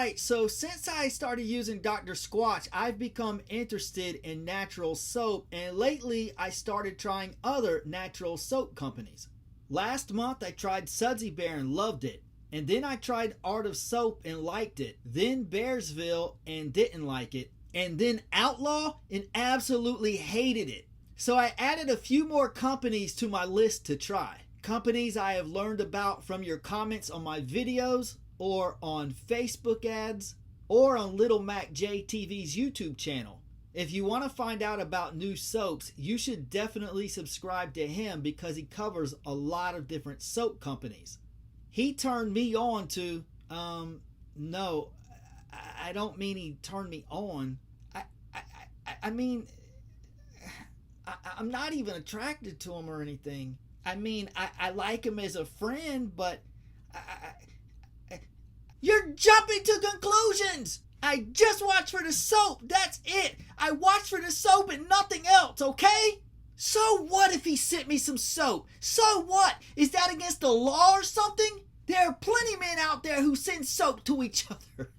Alright, so since I started using Dr. Squatch, I've become interested in natural soap, and lately I started trying other natural soap companies. Last month I tried Sudsy Bear and loved it, and then I tried Art of Soap and liked it, then Bearsville and didn't like it, and then Outlaw and absolutely hated it. So I added a few more companies to my list to try. Companies I have learned about from your comments on my videos, or on Facebook ads, or on Little Mac JTV's YouTube channel. If you want to find out about new soaps, you should definitely subscribe to him because he covers a lot of different soap companies. He turned me on to, no, I don't mean he turned me on. I mean, I'm not even attracted to him or anything. I mean, I like him as a friend, but you're jumping to conclusions! I just watched for the soap, that's it! I watched for the soap and nothing else, okay? So what if he sent me some soap? So what? Is that against the law or something? There are plenty of men out there who send soap to each other.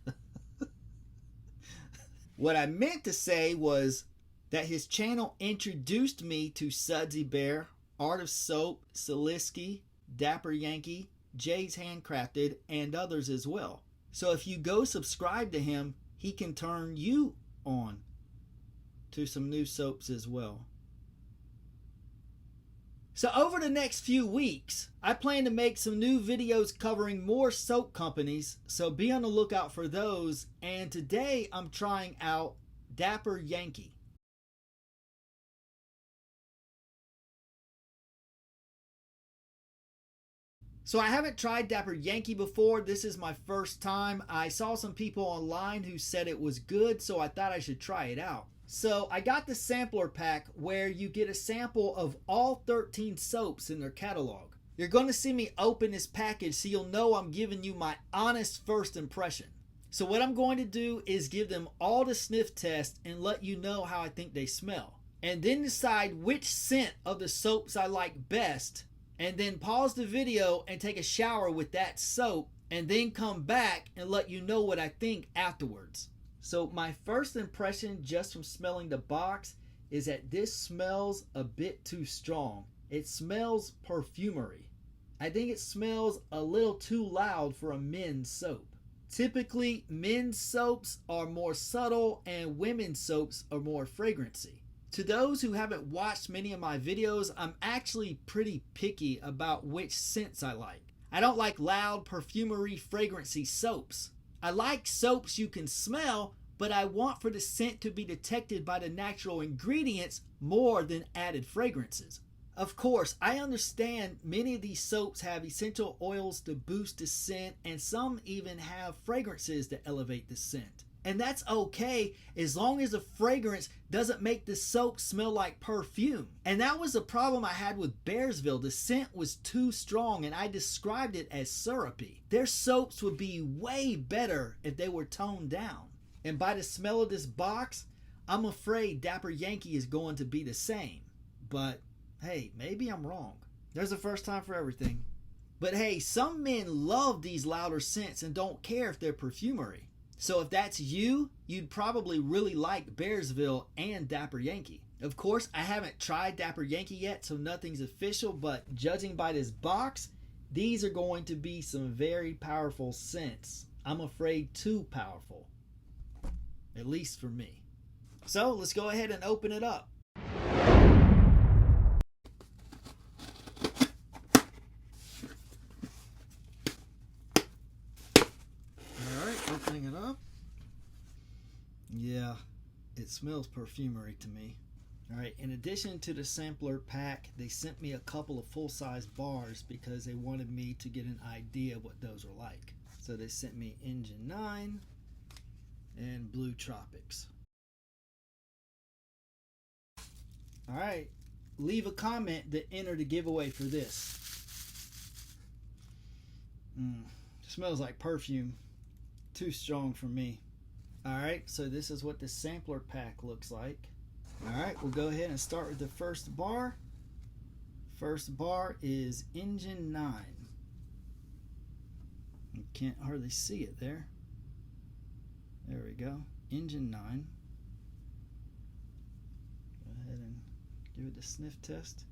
What I meant to say was that his channel introduced me to Sudsy Bear, Art of Soap, Salisky, Dapper Yankee, Jay's Handcrafted, and others as well. So if you go subscribe to him, he can turn you on to some new soaps as well. So over the next few weeks, I plan to make some new videos covering more soap companies, so be on the lookout for those. And today I'm trying out Dapper Yankee. So I haven't tried Dapper Yankee before. This is my first time. I saw some people online who said it was good, so I thought I should try it out. So I got the sampler pack where you get a sample of all 13 soaps in their catalog. You're going to see me open this package so you'll know I'm giving you my honest first impression. So what I'm going to do is give them all the sniff test and let you know how I think they smell. And then decide which scent of the soaps I like best, and then pause the video and take a shower with that soap, and then come back and let you know what I think afterwards. So my first impression just from smelling the box is that this smells a bit too strong. It smells perfumery. I think it smells a little too loud for a men's soap. Typically, men's soaps are more subtle and women's soaps are more fragrancy. To those who haven't watched many of my videos, I'm actually pretty picky about which scents I like. I don't like loud, perfumery, fragrancy soaps. I like soaps you can smell, but I want for the scent to be detected by the natural ingredients more than added fragrances. Of course, I understand many of these soaps have essential oils to boost the scent, and some even have fragrances to elevate the scent. And that's okay as long as the fragrance doesn't make the soap smell like perfume. And that was the problem I had with Bearsville. The scent was too strong and I described it as syrupy. Their soaps would be way better if they were toned down. And by the smell of this box, I'm afraid Dapper Yankee is going to be the same. But hey, maybe I'm wrong. There's a first time for everything. But hey, some men love these louder scents and don't care if they're perfumery. So if that's you, you'd probably really like Bearsville and Dapper Yankee. Of course, I haven't tried Dapper Yankee yet, so nothing's official, but judging by this box, these are going to be some very powerful scents. I'm afraid too powerful, at least for me. So let's go ahead and open it up. Opening it up. Yeah, it smells perfumery to me. Alright, in addition to the sampler pack, they sent me a couple of full-size bars because they wanted me to get an idea of what those are like. So they sent me Engine 9 and Blue Tropics. Alright, leave a comment to enter the giveaway for this. Smells like perfume. Too strong for me. Alright, so this is what the sampler pack looks like. Alright, we'll go ahead and start with the first bar. First bar is Engine 9. You can't hardly see it there. There we go. Engine 9. Go ahead and give it the sniff test.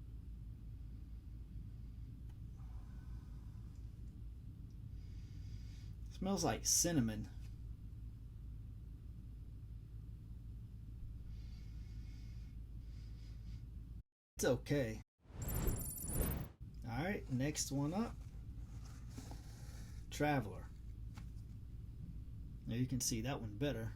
Smells like cinnamon. It's okay. Alright, next one up. Traveler. Now you can see that one better.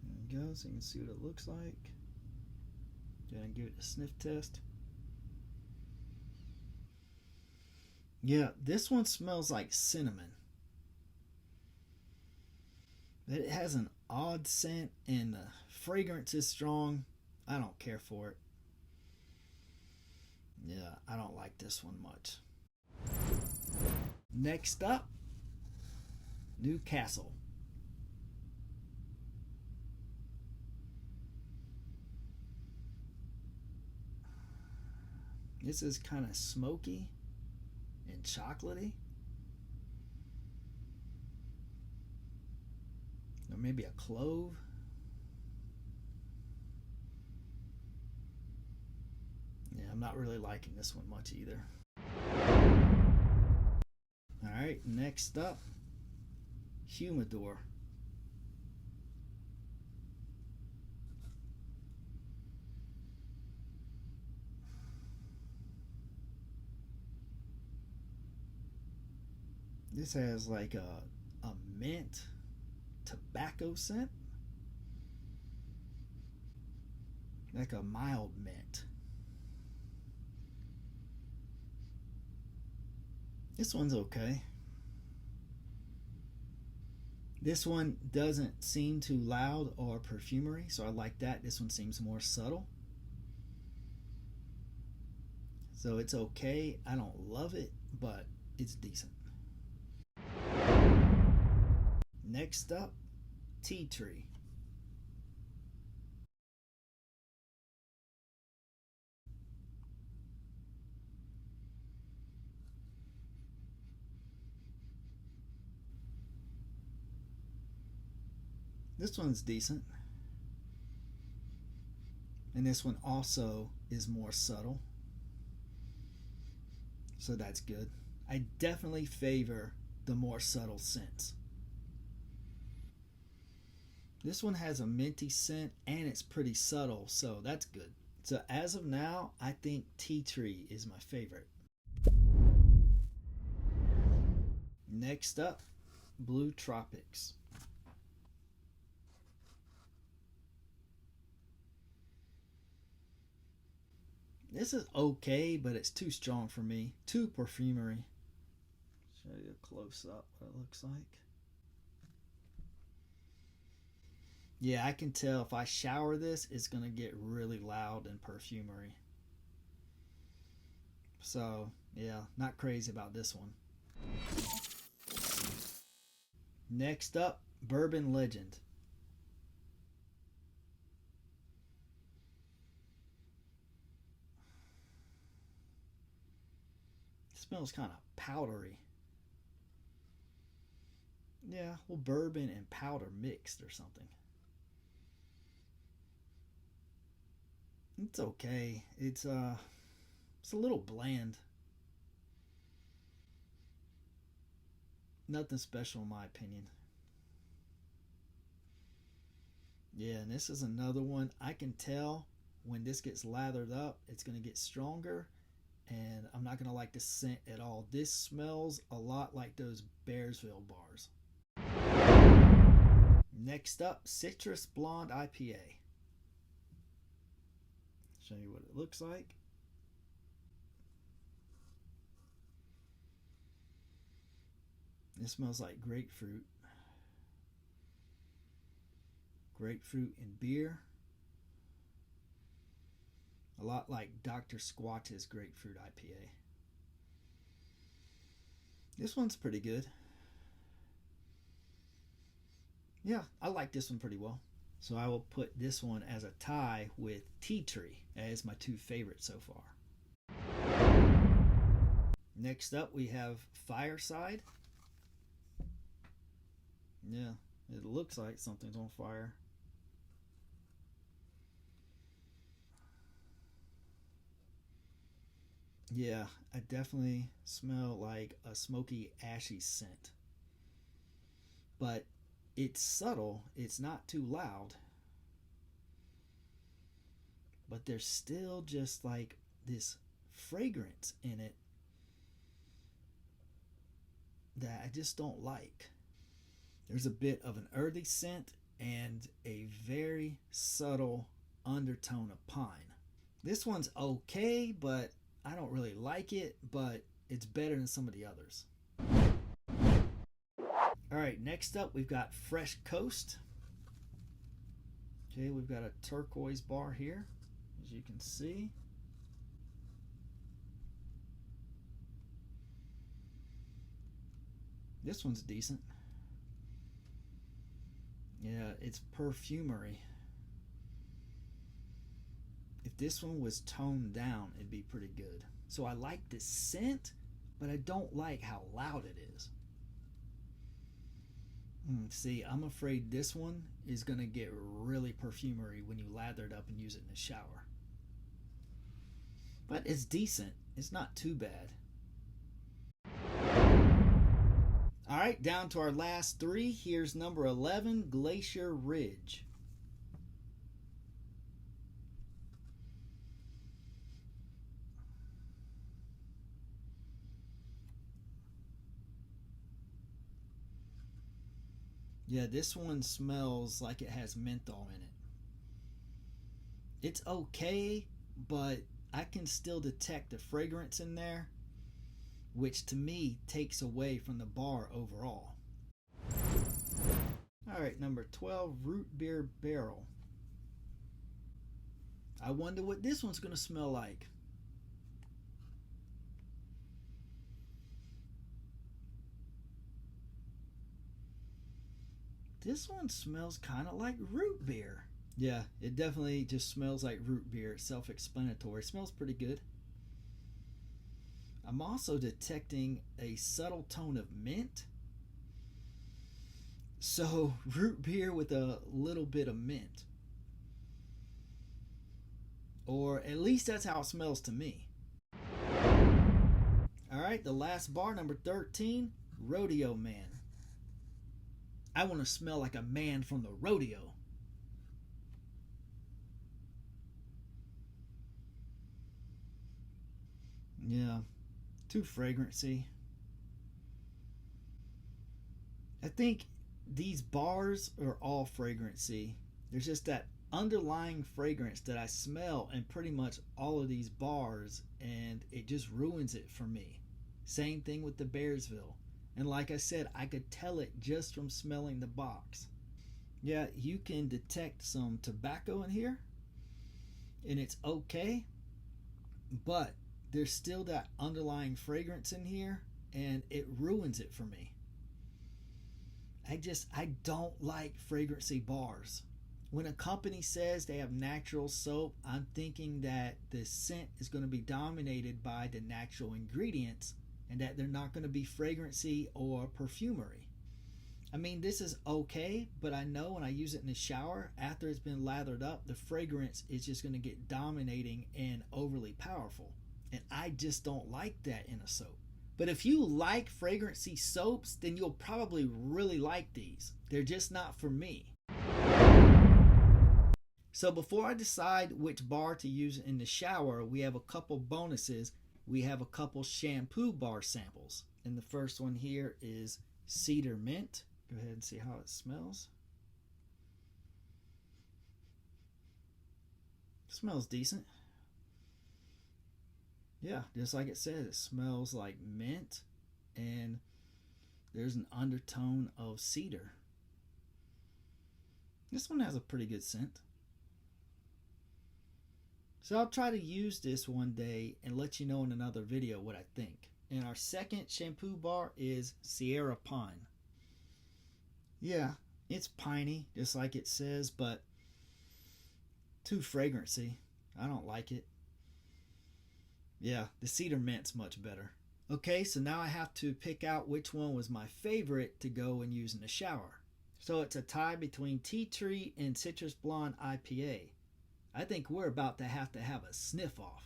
There we go, so you can see what it looks like. Go ahead and give it a sniff test. Yeah, this one smells like cinnamon. It has an odd scent and the fragrance is strong. I don't care for it. Yeah, I don't like this one much. Next up, Newcastle. This is kind of smoky and chocolatey. Or maybe a clove. Yeah, I'm not really liking this one much either. Alright, next up, Humidor. This has like a mint tobacco scent. Like a mild mint. This one's okay. This one doesn't seem too loud or perfumery, so I like that. This one seems more subtle. So it's okay. I don't love it, but it's decent. Next up, Tea Tree. This one's decent. And this one also is more subtle. So that's good. I definitely favor the more subtle scents. This one has a minty scent and it's pretty subtle, so that's good. So as of now, I think Tea Tree is my favorite. Next up, Blue Tropics. This is okay, but it's too strong for me. Too perfumery. Show you a close up what it looks like. Yeah, I can tell if I shower this, it's going to get really loud and perfumery. So, yeah, not crazy about this one. Next up, Bourbon Legend. It smells kind of powdery. Yeah, well, bourbon and powder mixed or something. It's okay. It's a little bland. Nothing special in my opinion. Yeah, and this is another one. I can tell when this gets lathered up, it's going to get stronger, and I'm not going to like the scent at all. This smells a lot like those Bearsville bars. Next up, Citrus Blonde IPA. Show you what it looks like. It smells like grapefruit. Grapefruit and beer. A lot like Dr. Squatch's Grapefruit IPA. This one's pretty good. Yeah, I like this one pretty well. So I will put this one as a tie with Tea Tree as my two favorites so far. Next up we have Fireside. Yeah, it looks like something's on fire. Yeah, I definitely smell like a smoky, ashy scent. But it's subtle, it's not too loud, but there's still just like this fragrance in it that I just don't like. There's a bit of an earthy scent and a very subtle undertone of pine. This one's okay, but I don't really like it, but it's better than some of the others. Alright, next up we've got Fresh Coast. Okay, we've got a turquoise bar here, as you can see. This one's decent. Yeah, it's perfumery. If this one was toned down, it'd be pretty good. So I like the scent, but I don't like how loud it is. See, I'm afraid this one is going to get really perfumery when you lather it up and use it in the shower. But it's decent. It's not too bad. Alright, down to our last three. Here's number 11, Glacier Ridge. Yeah, this one smells like it has menthol in it. It's okay, but I can still detect the fragrance in there, which to me takes away from the bar overall. Alright, number 12, Root Beer Barrel. I wonder what this one's going to smell like. This one smells kind of like root beer. Yeah, it definitely just smells like root beer. It's self-explanatory. It smells pretty good. I'm also detecting a subtle tone of mint. So, root beer with a little bit of mint. Or at least that's how it smells to me. Alright, the last bar, number 13, Rodeo Man. I want to smell like a man from the rodeo. Yeah, too fragrancy. I think these bars are all fragrancy. There's just that underlying fragrance that I smell in pretty much all of these bars, and it just ruins it for me. Same thing with the Bearsville. And like I said, I could tell it just from smelling the box. Yeah, you can detect some tobacco in here, and it's okay, but there's still that underlying fragrance in here, and it ruins it for me. I don't like fragrancy bars. When a company says they have natural soap, I'm thinking that the scent is going to be dominated by the natural ingredients and that they're not going to be fragrancy or perfumery. I mean, this is okay, but I know when I use it in the shower, after it's been lathered up, the fragrance is just going to get dominating and overly powerful. And I just don't like that in a soap. But if you like fragrancy soaps, then you'll probably really like these. They're just not for me. So before I decide which bar to use in the shower, we have a couple bonuses. We have a couple shampoo bar samples. And the first one here is Cedar Mint. Go ahead and see how it smells. It smells decent. Yeah, just like it says, it smells like mint, and there's an undertone of cedar. This one has a pretty good scent. So I'll try to use this one day and let you know in another video what I think. And our second shampoo bar is Sierra Pine. Yeah, it's piney, just like it says, but too fragrancy. I don't like it. Yeah, the cedar mint's much better. Okay, so now I have to pick out which one was my favorite to go and use in the shower. So it's a tie between Tea Tree and Citrus Blonde IPA. I think we're about to have a sniff off.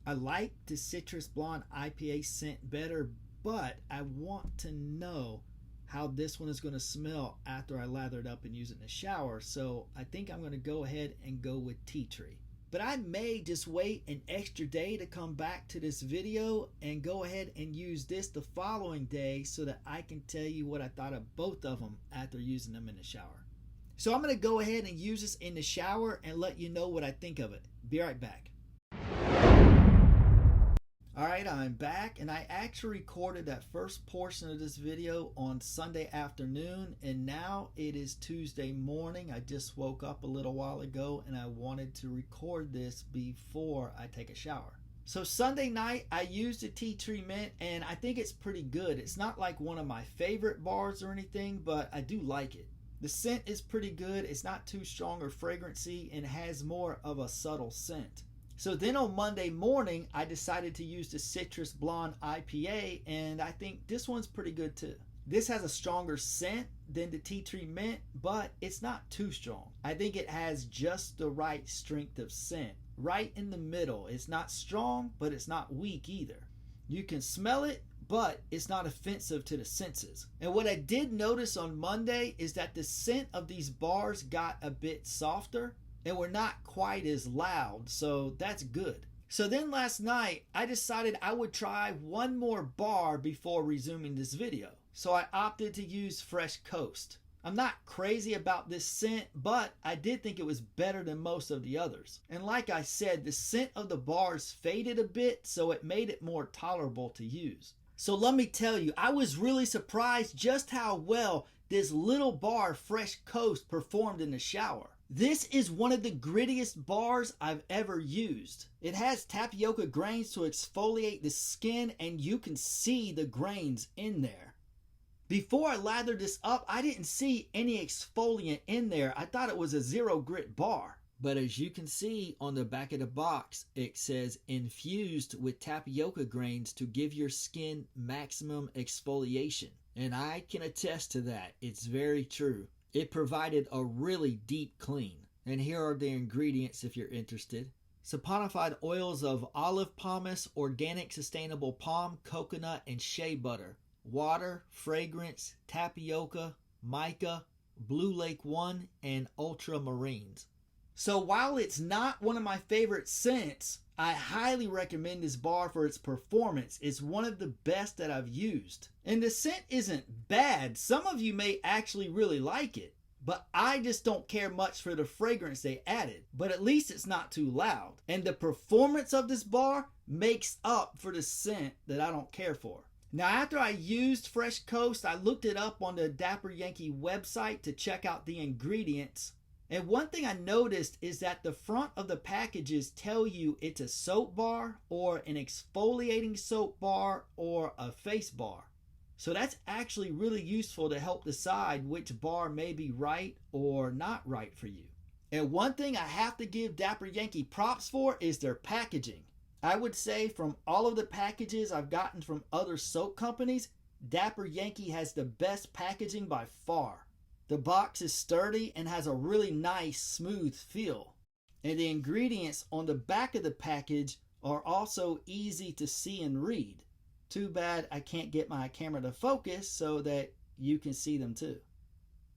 I like the Citrus Blonde IPA scent better, but I want to know how this one is going to smell after I lather it up and use it in the shower. So I think I'm going to go ahead and go with Tea Tree. But I may just wait an extra day to come back to this video and go ahead and use this the following day so that I can tell you what I thought of both of them after using them in the shower. So I'm going to go ahead and use this in the shower and let you know what I think of it. Be right back. Alright, I'm back, and I actually recorded that first portion of this video on Sunday afternoon, and now it is Tuesday morning. I just woke up a little while ago and I wanted to record this before I take a shower. So Sunday night I used the Tea Tree Mint, and I think it's pretty good. It's not like one of my favorite bars or anything, but I do like it. The scent is pretty good. It's not too strong or fragrancy and has more of a subtle scent. So then on Monday morning, I decided to use the Citrus Blonde IPA, and I think this one's pretty good too. This has a stronger scent than the Tea Tree Mint, but it's not too strong. I think it has just the right strength of scent, right in the middle. It's not strong, but it's not weak either. You can smell it, but it's not offensive to the senses. And what I did notice on Monday is that the scent of these bars got a bit softer, and we're not quite as loud, so that's good. So then last night, I decided I would try one more bar before resuming this video. So I opted to use Fresh Coast. I'm not crazy about this scent, but I did think it was better than most of the others. And like I said, the scent of the bars faded a bit, so it made it more tolerable to use. So let me tell you, I was really surprised just how well this little bar Fresh Coast performed in the shower. This is one of the grittiest bars I've ever used. It has tapioca grains to exfoliate the skin, and you can see the grains in there. Before I lathered this up, I didn't see any exfoliant in there. I thought it was a zero grit bar. But as you can see on the back of the box, it says infused with tapioca grains to give your skin maximum exfoliation. And I can attest to that. It's very true. It provided a really deep clean. And here are the ingredients if you're interested. Saponified oils of olive pomace, organic sustainable palm, coconut, and shea butter. Water, fragrance, tapioca, mica, Blue Lake 1, and ultramarines. So while it's not one of my favorite scents, I highly recommend this bar for its performance. It's one of the best that I've used. And the scent isn't bad. Some of you may actually really like it, but I just don't care much for the fragrance they added. But at least it's not too loud. And the performance of this bar makes up for the scent that I don't care for. Now, after I used Fresh Coast, I looked it up on the Dapper Yankee website to check out the ingredients. And one thing I noticed is that the front of the packages tell you it's a soap bar or an exfoliating soap bar or a face bar. So that's actually really useful to help decide which bar may be right or not right for you. And one thing I have to give Dapper Yankee props for is their packaging. I would say from all of the packages I've gotten from other soap companies, Dapper Yankee has the best packaging by far. The box is sturdy and has a really nice, smooth feel. And the ingredients on the back of the package are also easy to see and read. Too bad I can't get my camera to focus so that you can see them too.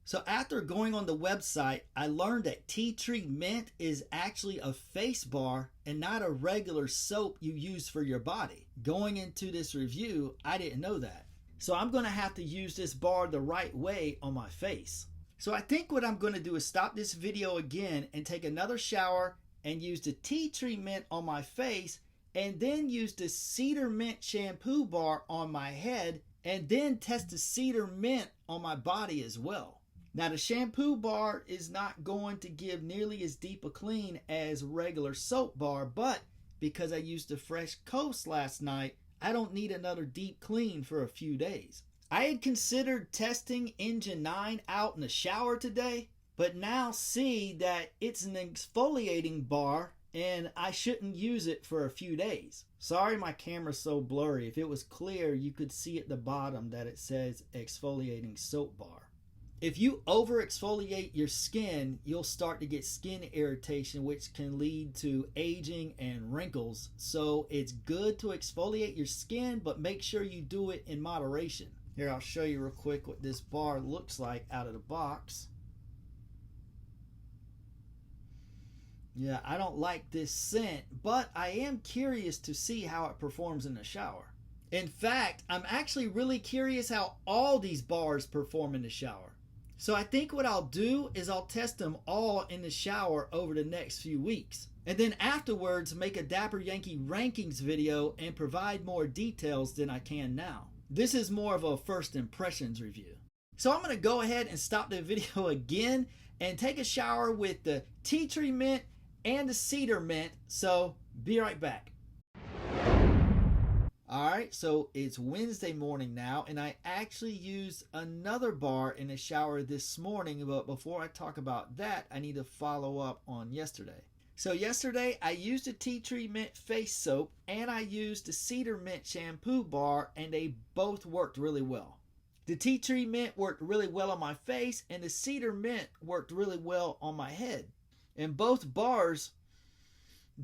So after going on the website, I learned that Tea Tree Mint is actually a face bar and not a regular soap you use for your body. Going into this review, I didn't know that. So I'm going to have to use this bar the right way on my face. So I think what I'm going to do is stop this video again and take another shower and use the Tea Tree Mint on my face, and then use the Cedar Mint shampoo bar on my head, and then test the Cedar Mint on my body as well. Now the shampoo bar is not going to give nearly as deep a clean as regular soap bar, but because I used a fresh coat last night, I don't need another deep clean for a few days. I had considered testing Engine 9 out in the shower today, but now see that it's an exfoliating bar and I shouldn't use it for a few days. Sorry my camera's so blurry. If it was clear, you could see at the bottom that it says exfoliating soap bar. If you over exfoliate your skin, you'll start to get skin irritation, which can lead to aging and wrinkles. So it's good to exfoliate your skin, but make sure you do it in moderation. Here, I'll show you real quick what this bar looks like out of the box. Yeah, I don't like this scent, but I am curious to see how it performs in the shower. In fact, I'm actually really curious how all these bars perform in the shower. So I think what I'll do is I'll test them all in the shower over the next few weeks. And then afterwards make a Dapper Yankee rankings video and provide more details than I can now. This is more of a first impressions review. So I'm going to go ahead and stop the video again and take a shower with the tea tree mint and the cedar mint. So be right back. Alright, so it's Wednesday morning now, and I actually used another bar in the shower this morning, but before I talk about that, I need to follow up on yesterday. So yesterday, I used the tea tree mint face soap, and I used the cedar mint shampoo bar, and they both worked really well. The tea tree mint worked really well on my face, and the cedar mint worked really well on my head. And both bars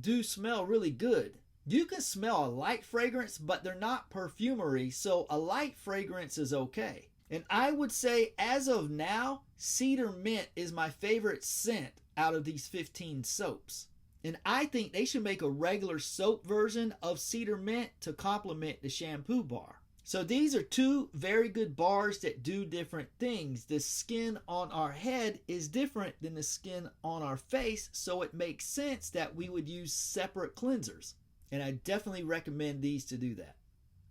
do smell really good. You can smell a light fragrance, but they're not perfumery, so a light fragrance is okay. And I would say, as of now, cedar mint is my favorite scent out of these 15 soaps. And I think they should make a regular soap version of cedar mint to complement the shampoo bar. So these are two very good bars that do different things. The skin on our head is different than the skin on our face, so it makes sense that we would use separate cleansers. And I definitely recommend these to do that.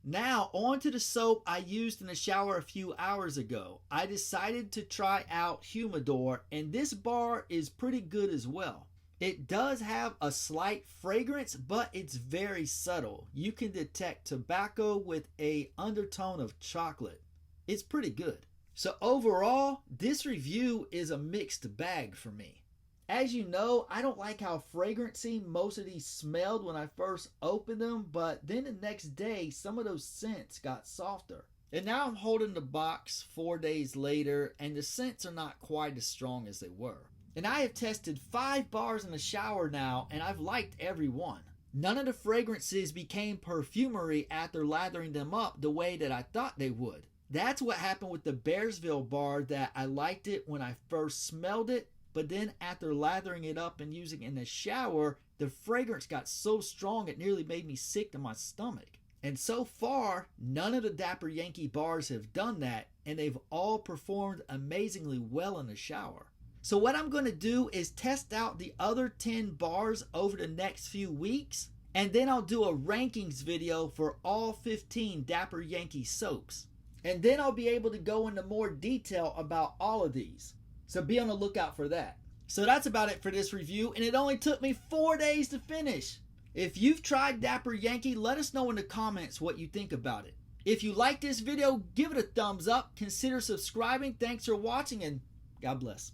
Now, on to the soap I used in the shower a few hours ago. I decided to try out Humidor, and this bar is pretty good as well. It does have a slight fragrance, but it's very subtle. You can detect tobacco with an undertone of chocolate. It's pretty good. So overall, this review is a mixed bag for me. As you know, I don't like how fragrancy most of these smelled when I first opened them, but then the next day, some of those scents got softer. And now I'm holding the box 4 days later, and the scents are not quite as strong as they were. And I have tested 5 bars in the shower now, and I've liked every one. None of the fragrances became perfumery after lathering them up the way that I thought they would. That's what happened with the Bearsville bar, that I liked it when I first smelled it, but then after lathering it up and using it in the shower, the fragrance got so strong it nearly made me sick to my stomach. And so far, none of the Dapper Yankee bars have done that, and they've all performed amazingly well in the shower. So what I'm going to do is test out the other 10 bars over the next few weeks, and then I'll do a rankings video for all 15 Dapper Yankee soaps. And then I'll be able to go into more detail about all of these. So be on the lookout for that. So that's about it for this review, and it only took me 4 days to finish. If you've tried Dapper Yankee, let us know in the comments what you think about it. If you like this video, give it a thumbs up, consider subscribing. Thanks for watching, and God bless.